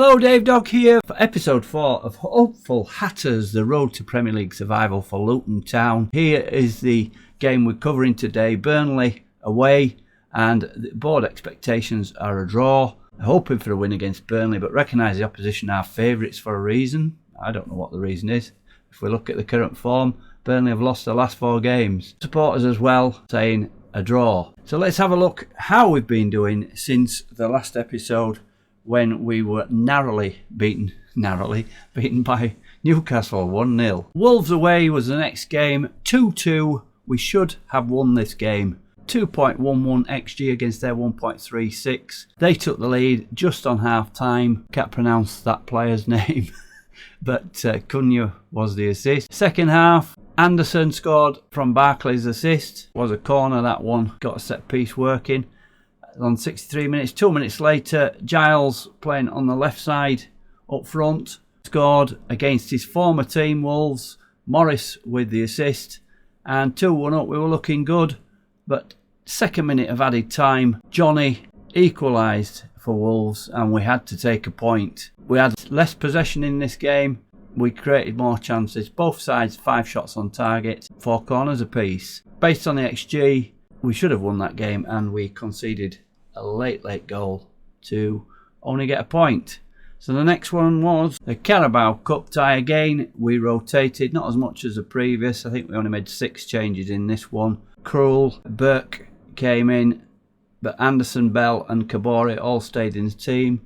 Hello, Dave Dog here for episode 4 of Hopeful Hatters, the road to Premier League survival for Luton Town. Here is the game we're covering today, Burnley away, and the board expectations are a draw. Hoping for a win against Burnley, but recognise the opposition are favourites for a reason. I don't know what the reason is. If we look at the current form, Burnley have lost the last 4 games. Supporters as well saying a draw. So let's have a look how we've been doing since the last episode, when we were narrowly beaten by Newcastle 1-0. Wolves away was the next game, 2-2. We should have won this game. 2.11 XG against their 1.36. They took the lead just on half time. Can't pronounce that player's name, but Cunha was the assist. Second half, Anderson scored from Barkley's assist. Was a corner, that one. Got a set piece working on 63 minutes. 2 minutes later, Giles, playing on the left side up front, scored against his former team, Wolves. Morris with the assist, and 2-1 up. We were looking good, but second minute of added time, Johnny equalised for Wolves, and we had to take a point. We had less possession in this game. We created more chances. Both sides 5 shots on target, 4 corners apiece. Based on the XG, we should have won that game, and we conceded a late goal to only get a point. So the next one was the Carabao Cup tie again. We rotated, not as much as the previous. I think we only made 6 changes in this one. Krul, Burke came in, but Anderson, Bell and Kabore all stayed in the team,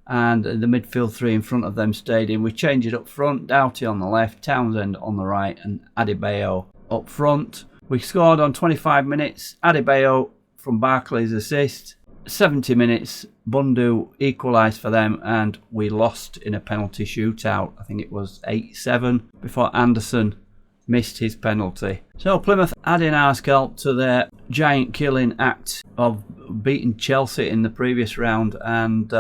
and the midfield 3 in front of them stayed in. We changed it up front, Doughty on the left, Townsend on the right and Adebayo up front. We scored on 25 minutes, Adebayo from Barkley's assist. 70 minutes, Bundu equalised for them, and we lost in a penalty shootout. I think it was 8-7 before Anderson missed his penalty. So Plymouth adding our scalp to their giant killing act of beating Chelsea in the previous round, and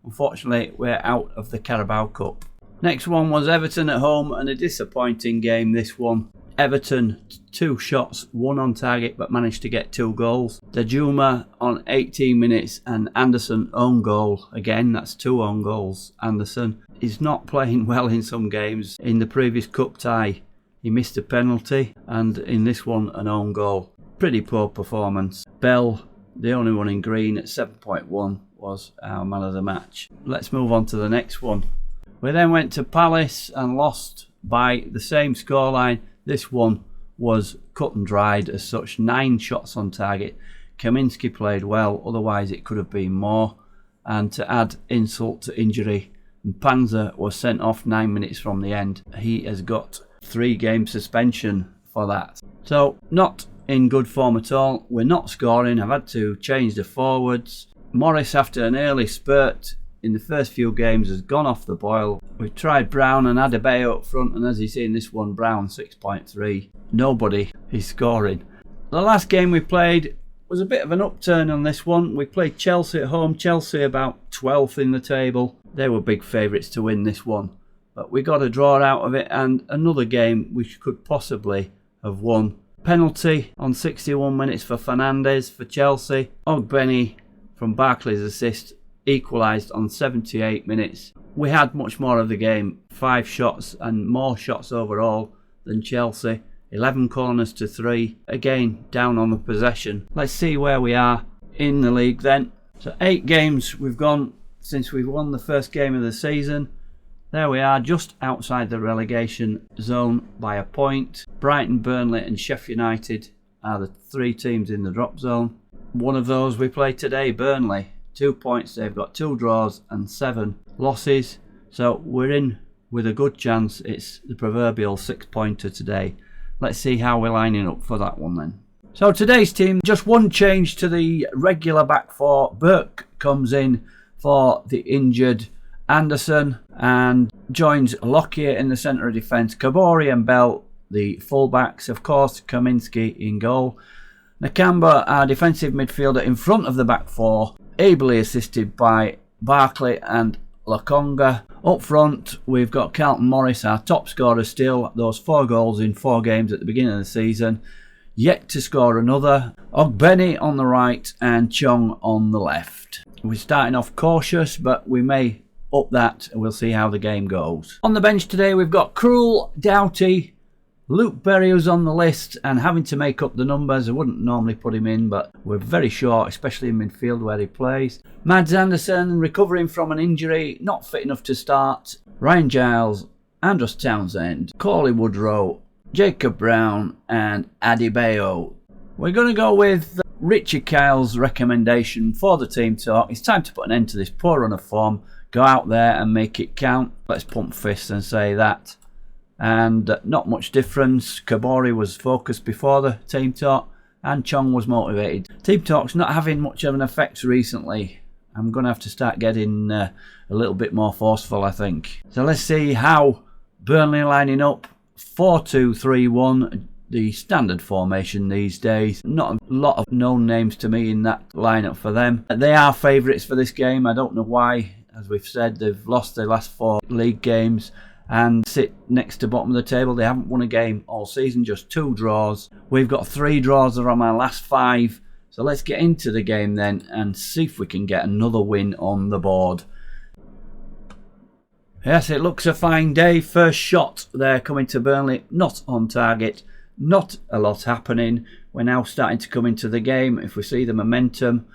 unfortunately we're out of the Carabao Cup. Next one was Everton at home, and a disappointing game this one. Everton 2 shots, 1 on target, but managed to get 2 goals. Dejuma on 18 minutes and Anderson own goal. Again, that's 2 own goals. Anderson is not playing well in some games. In the previous cup tie, he missed a penalty, and in this one, an own goal. Pretty poor performance. Bell, the only one in green at 7.1, was our man of the match. Let's move on to the next one. We then went to Palace and lost by the same scoreline. This one was cut and dried as such. 9 shots on target. Kaminski played well, otherwise it could have been more. And to add insult to injury, Panzer was sent off 9 minutes from the end. He has got 3-game suspension for that. So not in good form at all. We're not scoring. I've had to change the forwards. Morris, after an early spurt in the first few games, has gone off the boil. We've tried Brown and Adebayo up front, and as you see in this one, Brown 6.3. Nobody is scoring. The last game we played was a bit of an upturn on this one. We played Chelsea at home. Chelsea about 12th in the table. They were big favourites to win this one, but we got a draw out of it, and another game we could possibly have won. Penalty on 61 minutes for Fernandes for Chelsea. Ogbenny from Barkley's assist equalised on 78 minutes. We had much more of the game, 5 shots and more shots overall than Chelsea. 11 corners to 3. Again, down on the possession. Let's see where we are in the league then. So 8 games we've gone since we won the first game of the season. There we are, just outside the relegation zone by a point. Brighton, Burnley and Sheffield United are the 3 teams in the drop zone. One of those we play today, Burnley. 2 points, they've got 2 draws and 7 losses. So we're in with a good chance. It's the proverbial 6-pointer today. Let's see how we're lining up for that one then. So today's team, just one change to the regular back 4. Burke comes in for the injured Anderson and joins Lockyer in the centre of defence. Kabore and Bell, the fullbacks. Of course, Kaminski in goal. Nakamba, our defensive midfielder, in front of the back 4. Ably assisted by Barkley and Lokonga. Up front, we've got Carlton Morris, our top scorer still. Those 4 goals in 4 games at the beginning of the season. Yet to score another. Ogbenny on the right and Chong on the left. We're starting off cautious, but we may up that and we'll see how the game goes. On the bench today we've got Krul, Doughty, Luke Berry, who's on the list and having to make up the numbers. I wouldn't normally put him in, but we're very short, especially in midfield where he plays. Mads Anderson, recovering from an injury, not fit enough to start. Ryan Giles, Andros Townsend, Corley Woodrow, Jacob Brown and Adebayo. We're going to go with Richard Kyle's recommendation for the team talk. It's time to put an end to this poor run of form. Go out there and make it count. Let's pump fists and say that. And not much difference. Kabori was focused before the team talk and Chong was motivated. Team talk's not having much of an effect recently. I'm going to have to start getting a little bit more forceful, I think. So let's see how Burnley lining up. 4-2-3-1, the standard formation these days. Not a lot of known names to me in that lineup for them. They are favourites for this game. I don't know why. As we've said, they've lost their last 4 league games and sit next to bottom of the table. They haven't won a game all season, just 2 draws. We've got 3 draws on our last 5. So let's get into the game then and see if we can get another win on the board. Yes, it looks a fine day. First shot there coming to Burnley, not on target, not a lot happening. We're now starting to come into the game. If we see the momentum,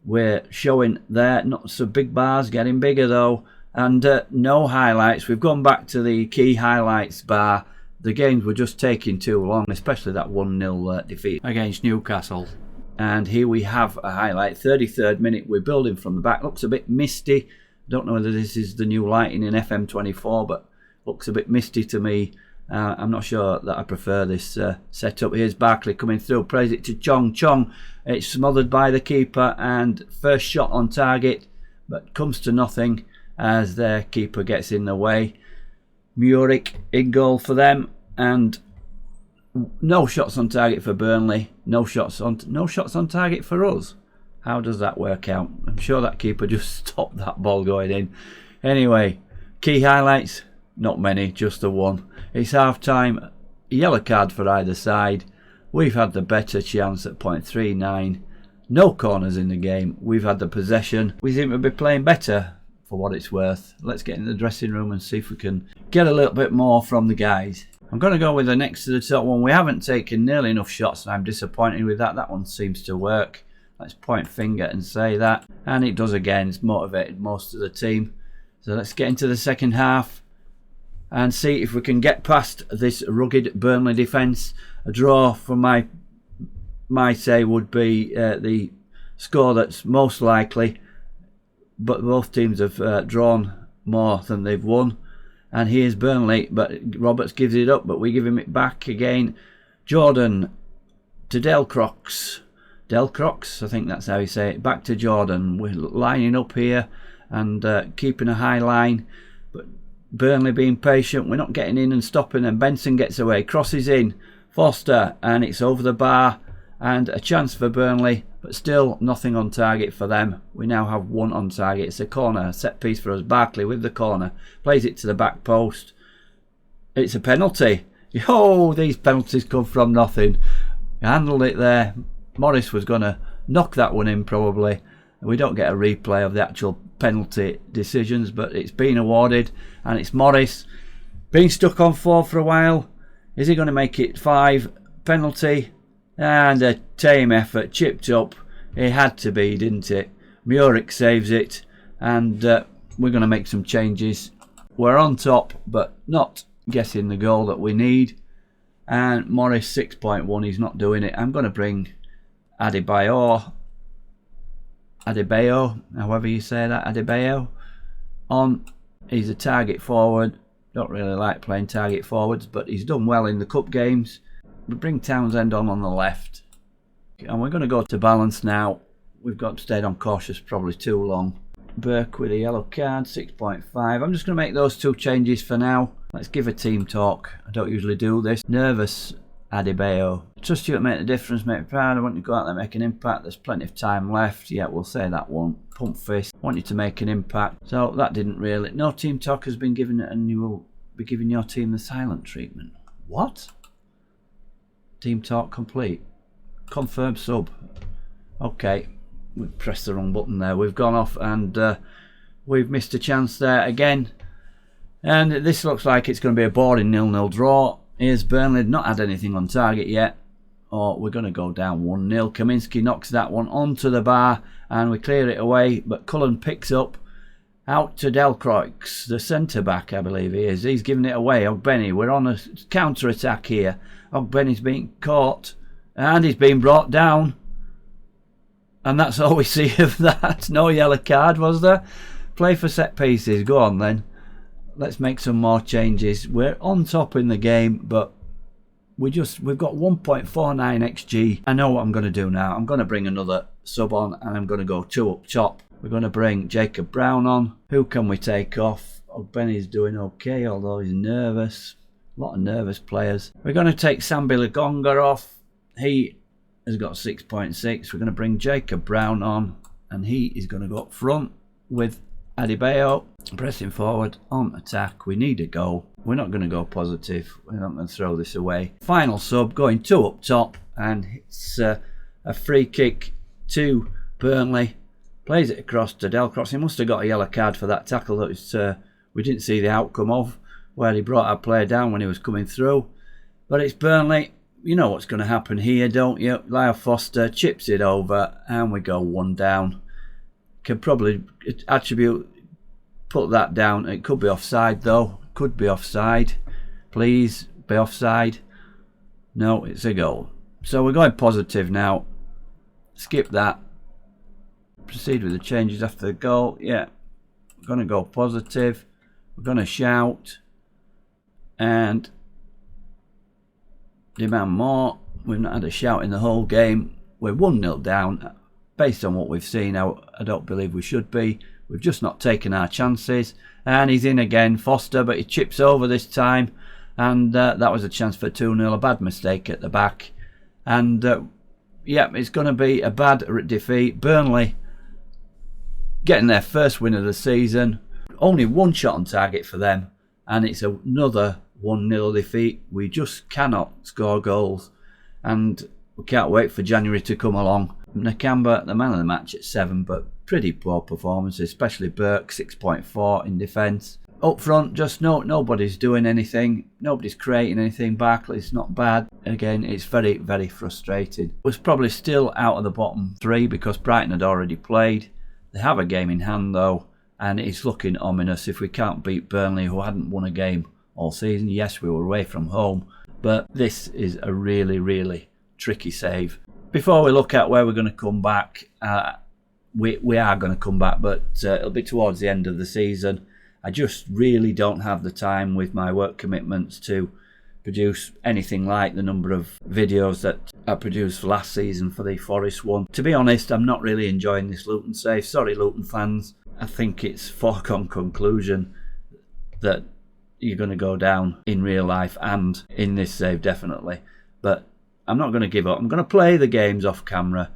we're showing there, not so big bars, getting bigger though. And no highlights. We've gone back to the key highlights bar. The games were just taking too long, especially that 1-0 defeat against Newcastle. And here we have a highlight. 33rd minute, we're building from the back. Looks a bit misty. Don't know whether this is the new lighting in FM24, but looks a bit misty to me. I'm not sure that I prefer this setup. Here's Barkley coming through, plays it to Chong. Chong, it's smothered by the keeper and first shot on target, but comes to nothing as their keeper gets in the way. Muric in goal for them, and no shots on target for Burnley. No shots on target for us. How does that work out? I'm sure that keeper just stopped that ball going in. Anyway, key highlights, not many, just the one. It's half time, yellow card for either side. We've had the better chance at 0.39. No corners in the game. We've had the possession. We seem to be playing better for what it's worth. Let's get in the dressing room and see if we can get a little bit more from the guys. I'm going to go with the next to the top one. We haven't taken nearly enough shots and I'm disappointed with that. That one seems to work. Let's point finger and say that. And it does again. It's motivated most of the team. So let's get into the second half and see if we can get past this rugged Burnley defence. A draw from my say would be the score that's most likely. But both teams have drawn more than they've won. And here's Burnley, but Roberts gives it up, but we give him it back again. Jordan to Delcrox. Delcrox, I think that's how you say it. Back to Jordan. We're lining up here and keeping a high line. But Burnley being patient. We're not getting in and stopping them. Benson gets away. Crosses in. Foster. And it's over the bar. And a chance for Burnley. But still nothing on target for them. We now have 1 on target. It's a corner. A set piece for us. Barkley with the corner. Plays it to the back post. It's a penalty. Oh, these penalties come from nothing. Handled it there. Morris was going to knock that one in probably. We don't get a replay of the actual penalty decisions, but it's been awarded and it's Morris. Been stuck on 4 for a while. Is he going to make it 5? Penalty and a tame effort, chipped up. It had to be, didn't it? Muric saves it and we're going to make some changes. We're on top but not getting the goal that we need. And Morris 6.1, he's not doing it. I'm going to bring Adebayo, however you say that, Adebayo, on. He's a target forward. Don't really like playing target forwards, but he's done well in the cup games. We bring Townsend on the left. And we're going to go to balance now. We've stayed on cautious probably too long. Burke with a yellow card, 6.5. I'm just going to make those 2 changes for now. Let's give a team talk. I don't usually do this. Nervous Adebayo. Trust you to make the difference, make me proud. I want you to go out there and make an impact. There's plenty of time left. Yeah, we'll say that one. Pump fist. Want you to make an impact. So that didn't really. No team talk has been given and you will be giving your team the silent treatment. What? Team talk complete. Confirm sub. Okay. We pressed the wrong button there. We've gone off and we've missed a chance there again. And this looks like it's going to be a boring 0-0 draw. Here's Burnley, not had anything on target yet. Oh, we're going to go down 1-0. Kaminski knocks that one onto the bar and we clear it away. But Cullen picks up out to Delcroix, the centre-back, I believe he is. He's giving it away. Ogbenny, we're on a counter-attack here. Ogbenny's being caught and he's being brought down. And that's all we see of that. No yellow card, was there? Play for set pieces. Go on then. Let's make some more changes. We're on top in the game, but we've got 1.49 XG. I know what I'm going to do now. I'm going to bring another sub on and I'm going to go 2 up top. We're going to bring Jacob Brown on. Who can we take off? Ogbenny's doing okay, although he's nervous. A lot of nervous players. We're going to take Sambi Lagonga off. He has got 6.6. We're going to bring Jacob Brown on and he is going to go up front with Adebayo. Pressing forward on attack. We need a goal. We're not going to go positive. We're not going to throw this away. Final sub going 2 up top and it's a free kick to Burnley. Plays it across to Delcroix. He must have got a yellow card for that tackle that was, we didn't see the outcome of, where he brought our player down when he was coming through. But it's Burnley. You know what's going to happen here, don't you? Lyle Foster chips it over and we go 1 down. Can probably put that down. It could be offside though. Could be offside. Please be offside. No, it's a goal. So we're going positive now. Skip that. Proceed with the changes after the goal. Yeah, we're going to go positive. We're going to shout and demand more. We've not had a shout in the whole game. We're 1-0 down. Based on what we've seen, I don't believe we should be. We've just not taken our chances. And he's in again, Foster, but he chips over this time. And that was a chance for 2-0. A bad mistake at the back. And yeah, it's going to be a bad defeat. Burnley getting their first win of the season. Only 1 shot on target for them. And it's another 1-0 defeat. We just cannot score goals. And we can't wait for January to come along. Nakamba, the man of the match at 7, but pretty poor performance, especially Burke, 6.4 in defence. Up front, just nobody's doing anything. Nobody's creating anything. Barkley's not bad. Again, it's very, very frustrating. Was probably still out of the bottom 3 because Brighton had already played. They have a game in hand though, and it's looking ominous if we can't beat Burnley, who hadn't won a game all season. Yes, we were away from home, but this is a really, really tricky save. Before we look at where we're going to come back, we are going to come back, but it'll be towards the end of the season. I just really don't have the time with my work commitments to produce anything like the number of videos that I produced last season for the Forest one. To be honest, I'm not really enjoying this Luton save. Sorry, Luton fans. I think it's foregone conclusion that you're going to go down in real life and in this save, definitely. But I'm not going to give up. I'm going to play the games off camera.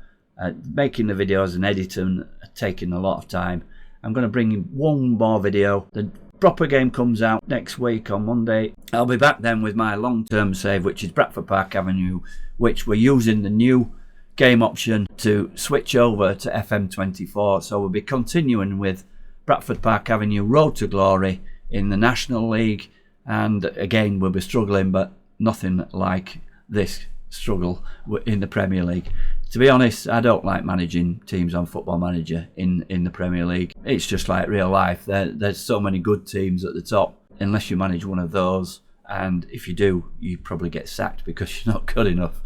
Making the videos and editing are taking a lot of time. I'm going to bring in 1 more video. The proper game comes out next week on Monday. I'll be back then with my long-term save, which is Bradford Park Avenue, which we're using the new game option to switch over to FM24. So we'll be continuing with Bradford Park Avenue Road to Glory in the National League. And again, we'll be struggling, but nothing like this struggle in the Premier League. To be honest, I don't like managing teams on Football Manager in the Premier League. It's just like real life. There's so many good teams at the top, unless you manage one of those. And if you do, you probably get sacked because you're not good enough.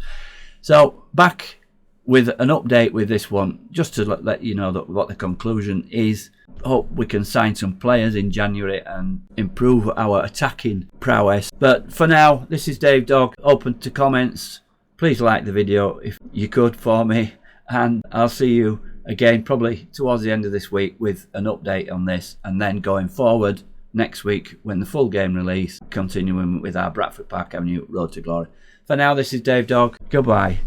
So back with an update with this one, just to let you know what the conclusion is. Hope we can sign some players in January and improve our attacking prowess. But for now, this is Dave Dog. Open to comments. Please like the video if you could for me, and I'll see you again probably towards the end of this week with an update on this, and then going forward next week when the full game release, continuing with our Bradford Park Avenue Road to Glory. For now, this is Dave Dog. Goodbye.